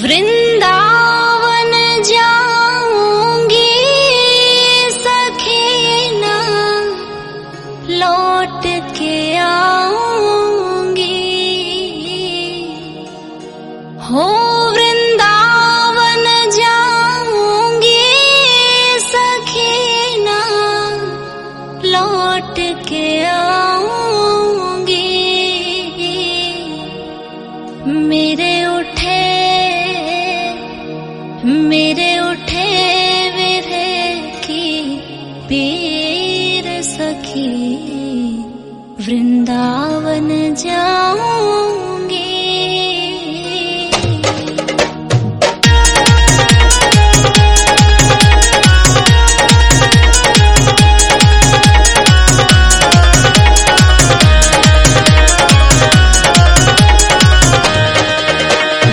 वृंदावन जाऊंगी सखी ना लौट के आऊंगी हो वृंदावन जाऊंगी सखी ना लौट के आऊंगी मेरे उठे विरह की पीर सखी वृंदावन जाऊंगी।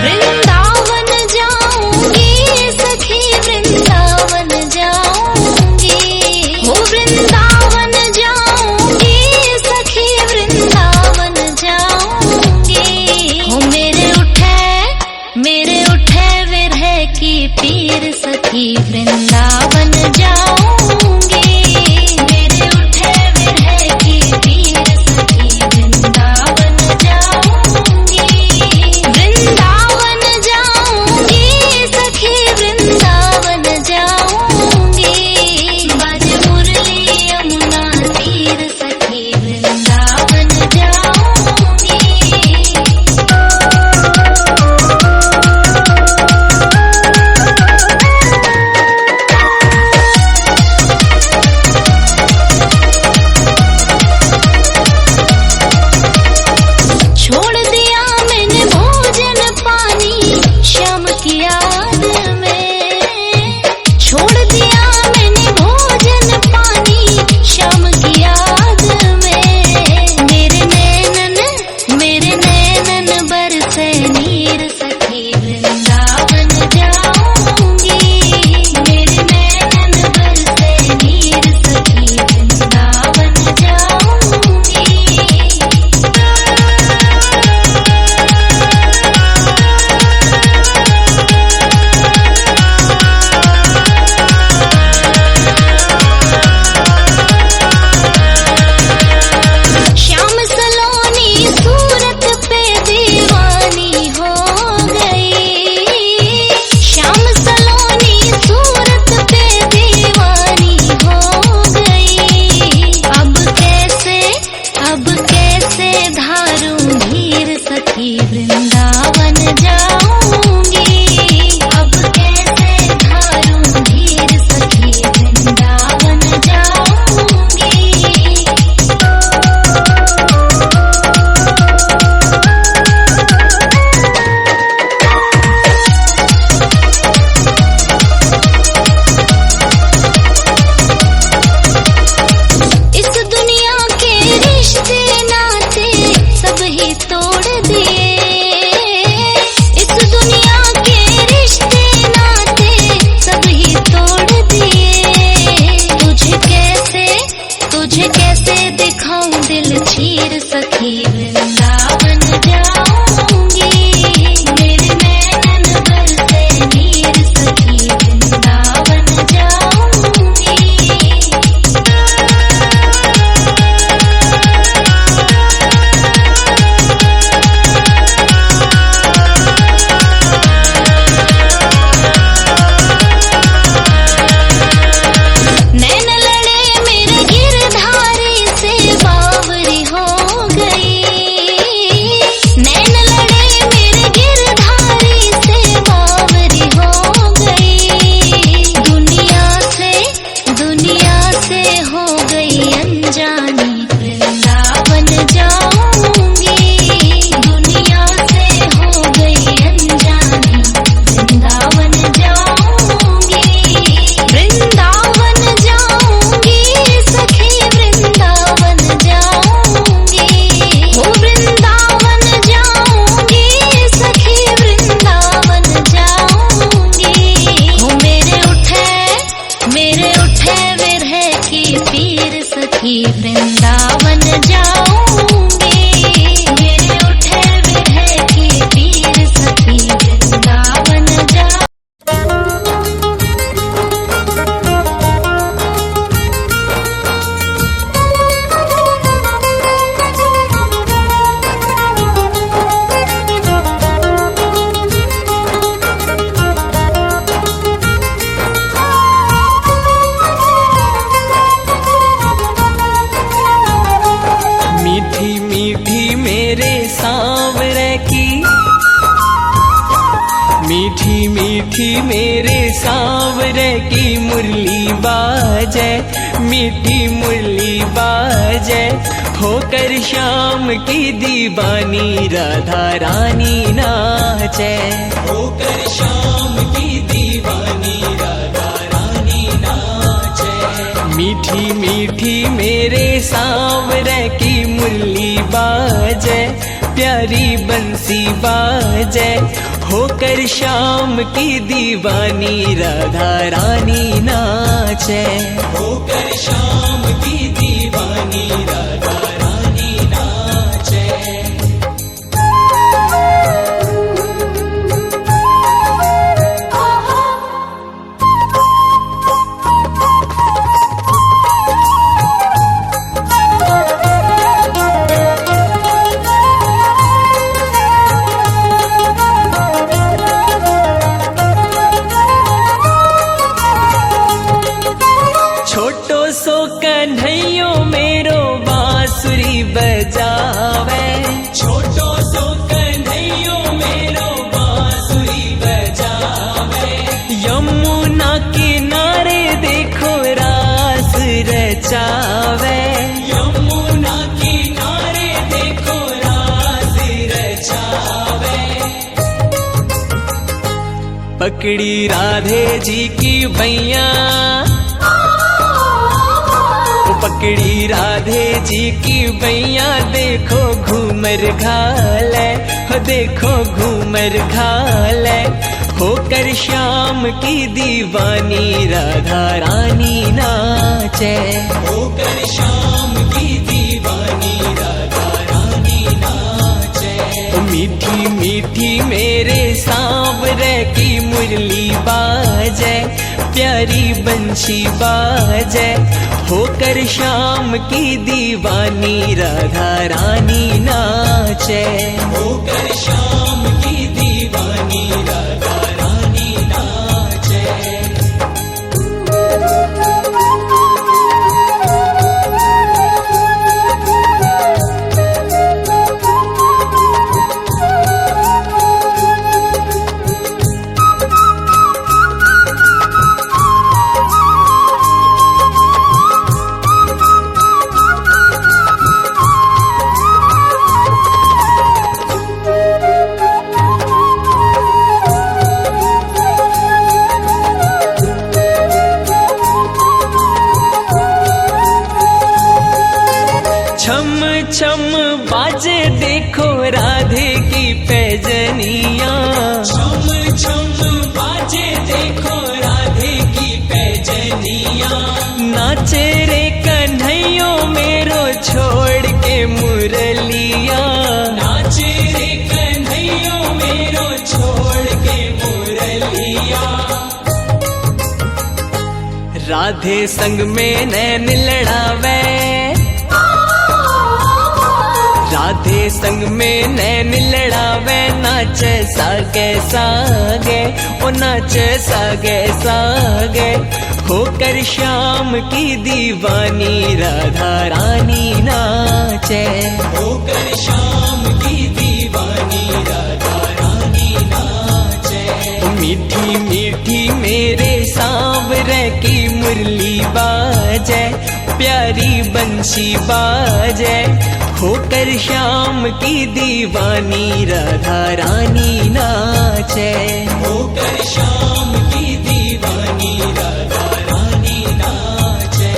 वृंदावन जाऊंगी सखी वृंदावन जाऊंगी मीठी मेरे सांवरे की मुरली बाजे, मीठी मुरली बाजे, होकर श्याम की दीवानी राधा रानी नाचे, होकर श्याम की दीवानी राधा रानी नाचे। मीठी मीठी मेरे सांवरे की मुरली बाजे, प्यारी बंसी बाजे, होकर श्याम की दीवानी राधा रानी नाचे, होकर श्याम की दीवानी राधा रानी नाचे। छोटो सो कन्हैयो मेरो बांसुरी बजावे, छोटो सो कन्हैयो मेरो बांसुरी बजावे, यमुना किनारे देखो रास रचावे, यमुना किनारे देखो रास रचावे। पकड़ी राधे जी की बैया, पकड़ी राधे जी की बैया, देखो घूमर घाले, हो देखो घूमर घाले, होकर श्याम की दीवानी राधा रानी नाचे, होकर श्याम की दीवानी राधा रानी नाचे। मीठी मीठी मेरे सांवरे की मुरली बाजे, प्यारी बंशी बाजे, होकर श्याम की दीवानी राधा रानी नाचे, होकर श्याम की दीवानी राधा रानी नाचे। छम छम बाजे देखो राधे की पैजनिया, छम छम बाजे देखो राधे की पैजनिया, नाचे रे कन्हैयो मेरो छोड़ के मुरलिया, नाचे रे कन्हैयो मेरो छोड़ के मुरलिया। राधे संग में नैन लड़ावे, राधे संग में नैन लड़ावे, नाचे सागे सागे, ओ नाचे सागे सागे, होकर श्याम की दीवानी राधा रानी नाचे, होकर श्याम की दीवानी राधा रानी नाचे। मीठी मीठी मेरे सांवरे की मुरली बाजे, प्यारी बंशी बाजे, होकर श्याम की दीवानी राधा रानी नाचे, होकर श्याम की दीवानी राधा रानी नाचे।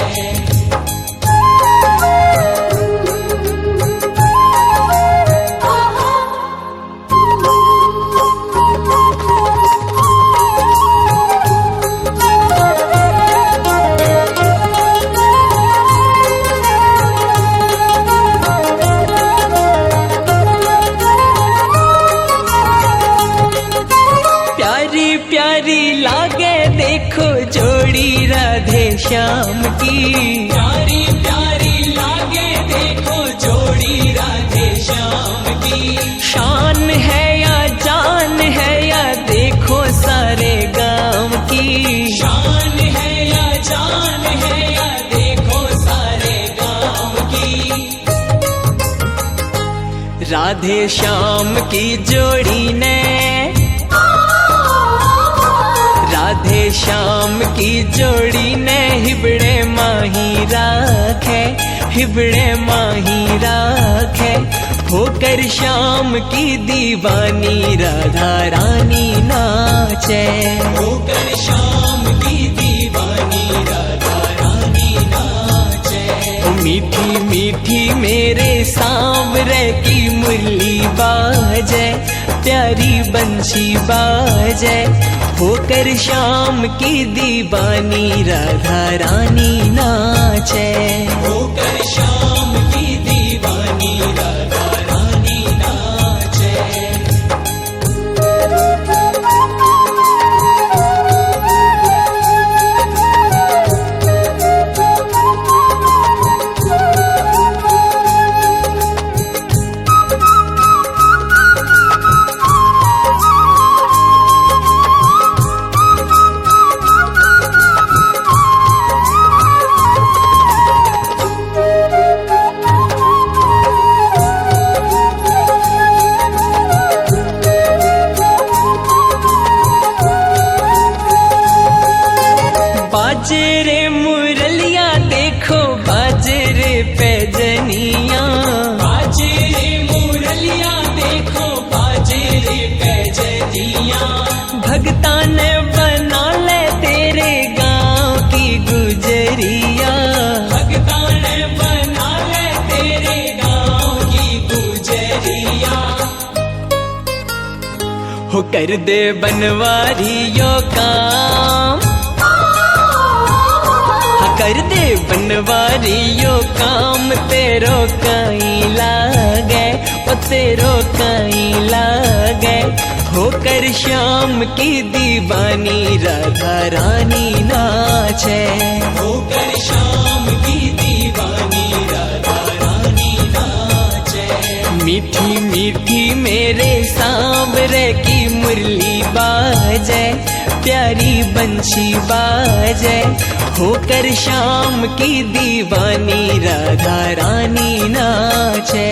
प्यारी लागे देखो जोड़ी राधे श्याम की, प्यारी प्यारी लागे देखो जोड़ी राधे श्याम की। शान है या जान है या देखो सारे गांव की, शान है या जान है या देखो सारे गांव की। राधे श्याम की जोड़ी ने राधे श्याम की जोड़ी ने हिबड़े माही राखे, हिबड़े माही राखे। होकर श्याम की दीवानी राधा रानी नाचे, होकर श्याम की दीवानी राधा रानी नाचे। मीठी मीठी मेरे सांवरे की मुरली बाजे, प्यारी बंशी बाजे। होकर श्याम की दीवानी राधा रानी नाचे, होकर श्याम की दीवानी राधा रानी नाचे। बाजरे मुरलिया देखो बाजरे पैजनिया, बाजरे मुरलिया देखो बाजरे पैजनिया। भगता ने बना ले तेरे गांव की गुजरिया, भगता ने बना ले तेरे गांव की गुजरिया। हो कर दे बनवारियों काम, कर दे बनवारियों काम। तेरो कहीं लागे, ओ तेरो कहीं लागे। होकर श्याम की दीवानी राधा रानी नाचे, होकर श्याम की दीवानी राधा रानी नाचे। मीठी मीठी मेरे सांवरे की मुरली बाजे, प्यारी बंशी बाजे। होकर श्याम की दीवानी राधा रानी नाचे,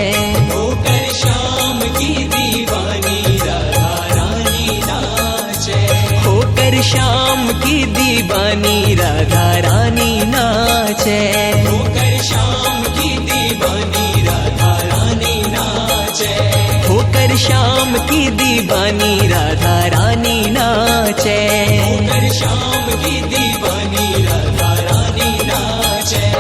होकर श्याम की दीवानी राधा रानी नाचे। होकर श्याम की दीवानी राधा रानी नाचे, होकर श्याम की दीवानी राधा रानी नाचे। होकर श्याम की दीवानी राधा रानी नाचे, होकर श्याम की दीवानी राधा रानी नाचे।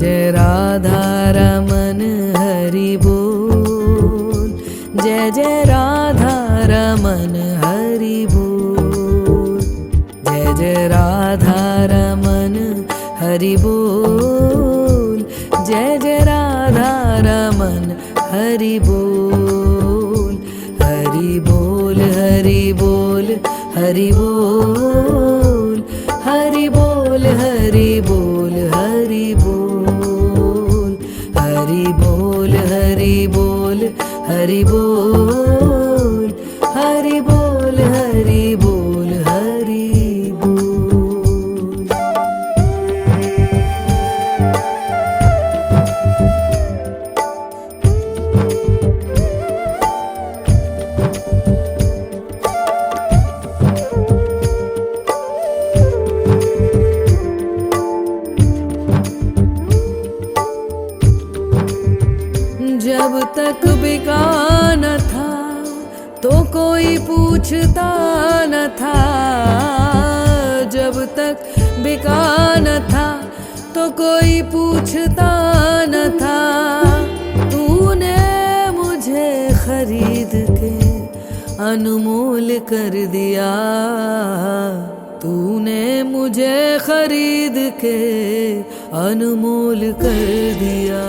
जय राधा रमन हरि बोल, जय जय राधा रमन हरि बोल, जय जय राधा रमन हरि बोल, जय जय राधा रमन हरि बोल, हरि बोल हरि बोल हरि बोल, हरि बोल हरि बोल हरि बोल, हरि बोल हरि बोल हरि बोल, हरि बोल हरि बोल हरि बोल। जब तक बिका न था तो कोई पूछता न था, जब तक बिका न था तो कोई पूछता न था, तूने मुझे खरीद के अनमोल कर दिया, तूने मुझे खरीद के अनमोल कर दिया।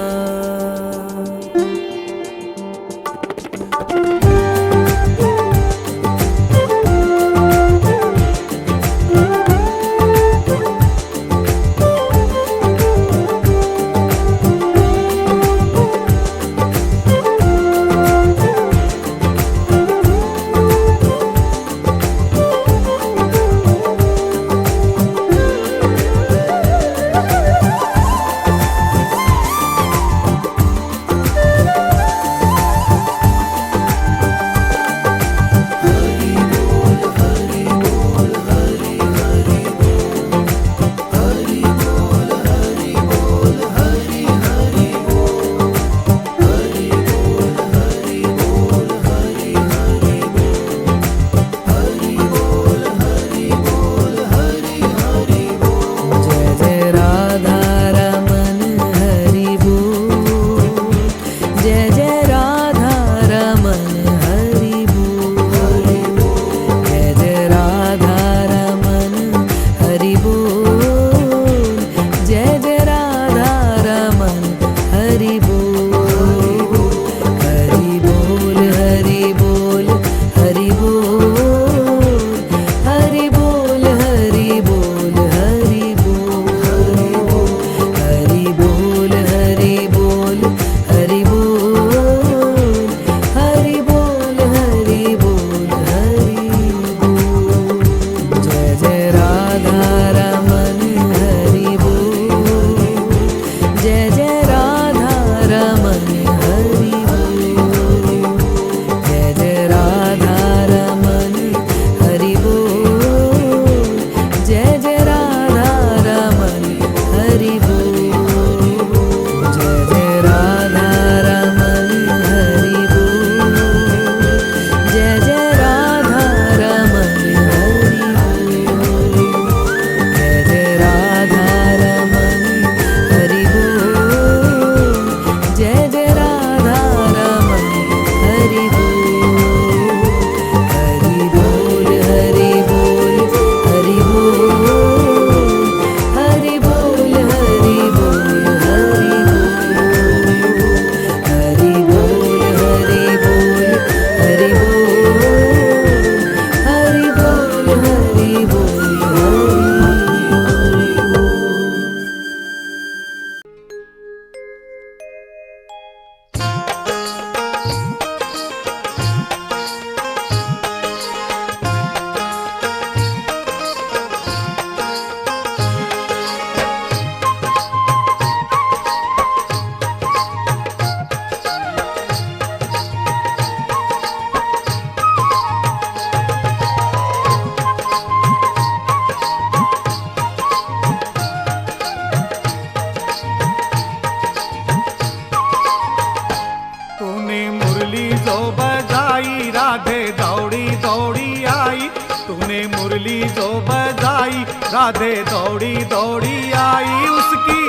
मुरली जो बजाई राधे दौड़ी दौड़ी आई, उसकी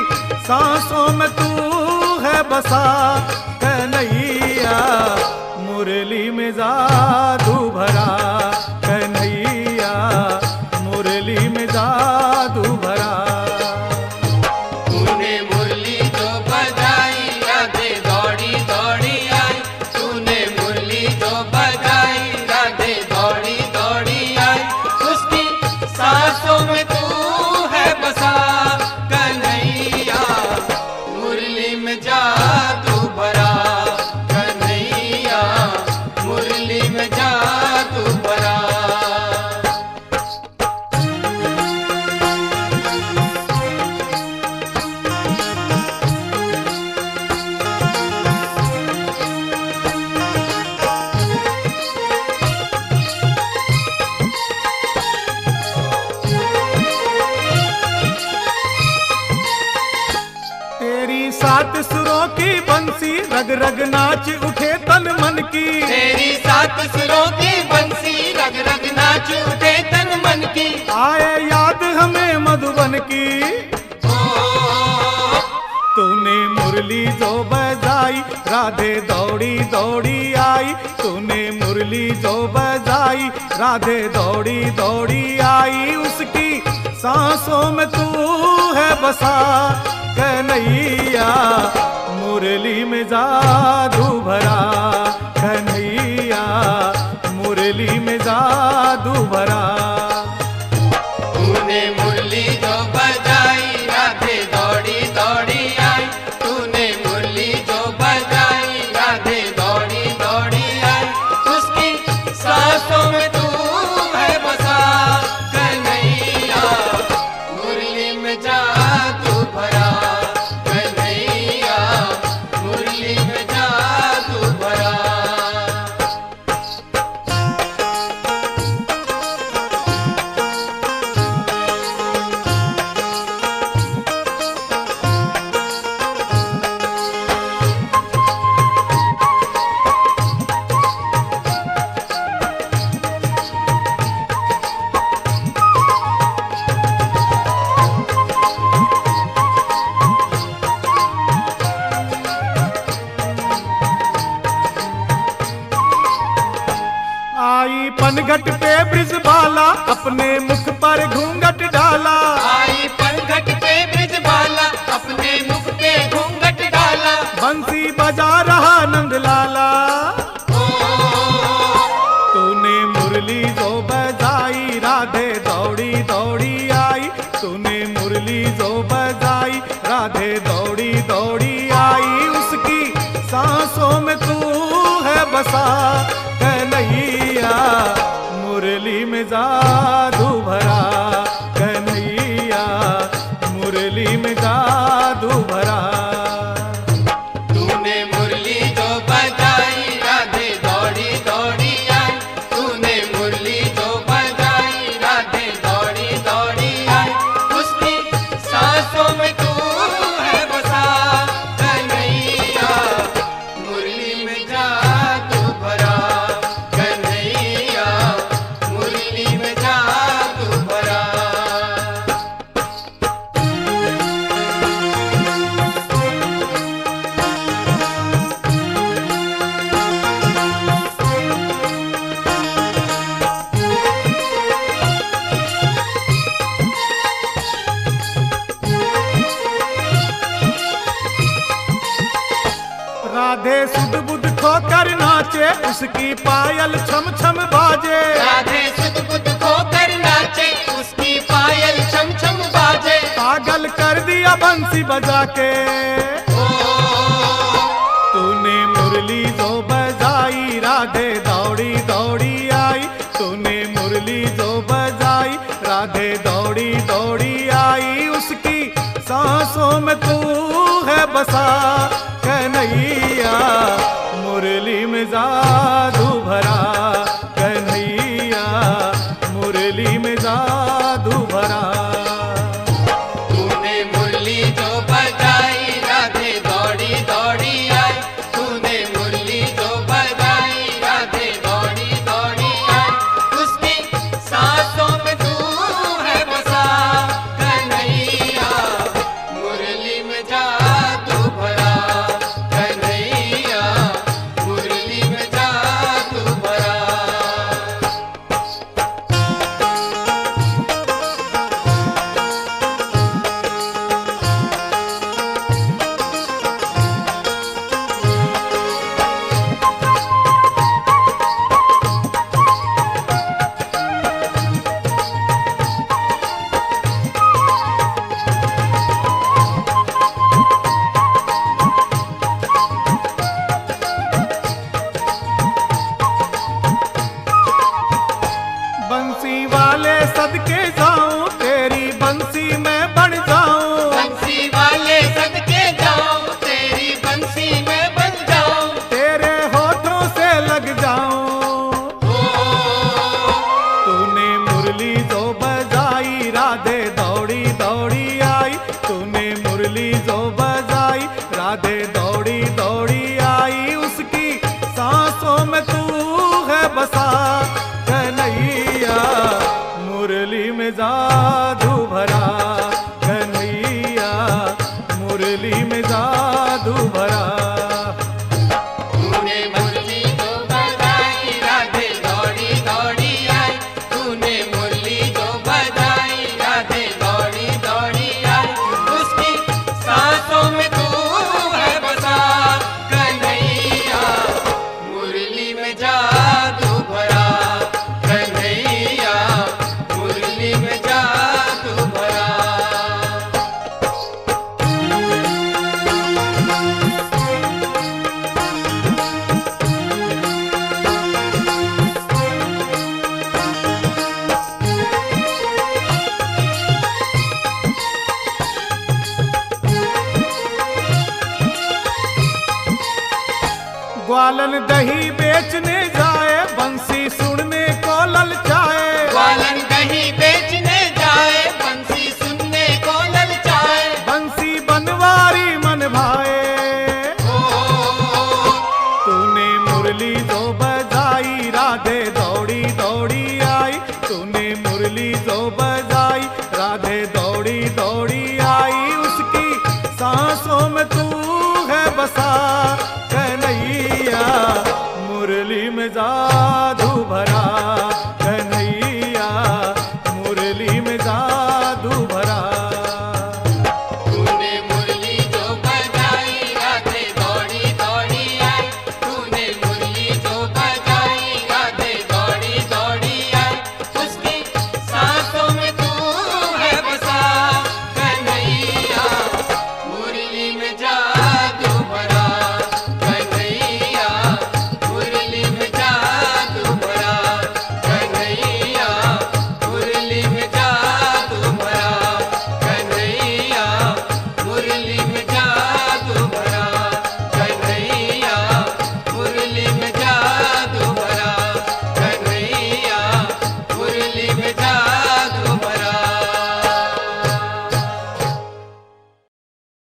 सांसों में तू है बसा कन्हैया, मुरली में जादू भरा कन्हैया, मुरली में जादू भरा। तूने मुरली जो बजाई राधे दौड़ी दौड़ी आई, तूने मुरली जो बजाई राधे दौड़ी दौड़ी आई, उसकी सांसों में तू है बसा कन्हैया, मुरली में जादू भरा कन्हैया, मुरली में जादू भरा। तेरी सात सुरों की बंसी रग रग नाच उठे तन मन की, तेरी सात सुरों की बंसी रग रग नाच उठे तन मन की, आए याद हमें मधुबन की। तूने मुरली जो बजाई राधे दौड़ी दौड़ी आई, तूने मुरली जो बजाई राधे दौड़ी दौड़ी आई, उसकी सांसों में तू है बसा कन्हैया, मुरली में जादू भरा कन्हैया, मुरली में जादू भरा। तूने मुरली जो बजाई राधे दौड़ी दौड़ी आई, तूने मुरली जो बजाई राधे दौड़ी दौड़ी आई, उसकी सांसों में तू है बसा कन्हैया, मुरली में जादू भरा कन्हैया, मुरली में जादू भरा। आई पनघट पे ब्रिजबाला अपने मुख पर घूंघट डाला, आई पनघट पे ब्रिजबाला अपने मुख पे घूंघट डाला, बंसी बजा रहा नंदलाला। तूने मुरली जो बजाई राधे दौड़ी दौड़ी आई, तूने मुरली जो बजाई राधे दौड़ी दौड़ी आई, उसकी सांसों में तू है बसा कन्हैया, मुरली में जादू भरा कन्हैया, मुरली में जादू भरा। तूने मुरली जो बजाई राधे दौड़ी दौड़ी आई, तूने मुरली जो बजाई राधे दौड़ी दौड़ी आई, उसकी सांसों में तू है बसा कन्हैया, मुरली में जादू भरा कन्हैया, मुरली में जादू भरा। राधे सुध बुध खोकर नाचे उसकी पायल छम छम बाजे, राधे सुध बुध खोकर नाचे उसकी पायल छम छम बाजे, पागल कर दिया बंसी बजा के। तूने मुरली जो बजाई राधे दौड़ी दौड़ी आई, तूने मुरली जो बजाई राधे दौड़ी दौड़ी आई, उसकी सांसों में तू है बसा कन्हैया, मुरली में जादू भरा कन्हैया, मुरली में जादू भरा। तूने मुरली जो बजाई राधे दौड़ी दौड़ी आई, तूने मुरली जो बजाई राधे दौड़ी दौड़ी आई, उसकी सांसों में तू है बसा कन्हैया, मुरली में जा मुरली जो बजाई, राधे दौड़ी दौड़ी आई, उसकी सांसों में तू है बसा कन्हैया, मुरली में जादू भरा कन्हैया, मुरली में जादू भरा। तूने मुरली जो बजाई राधे दौड़ी दौड़ी आई, तूने मुरली जो बजाई राधे दौड़ी दौड़ी आई, उसकी सांसों में तू है बसा कन्हैया, मुरली में जादू भरा कन्हैया, मुरली में जादू भरा। ग्वालन दही बेचने जाए, बंसी सुनने को ललचाए, ग्वालन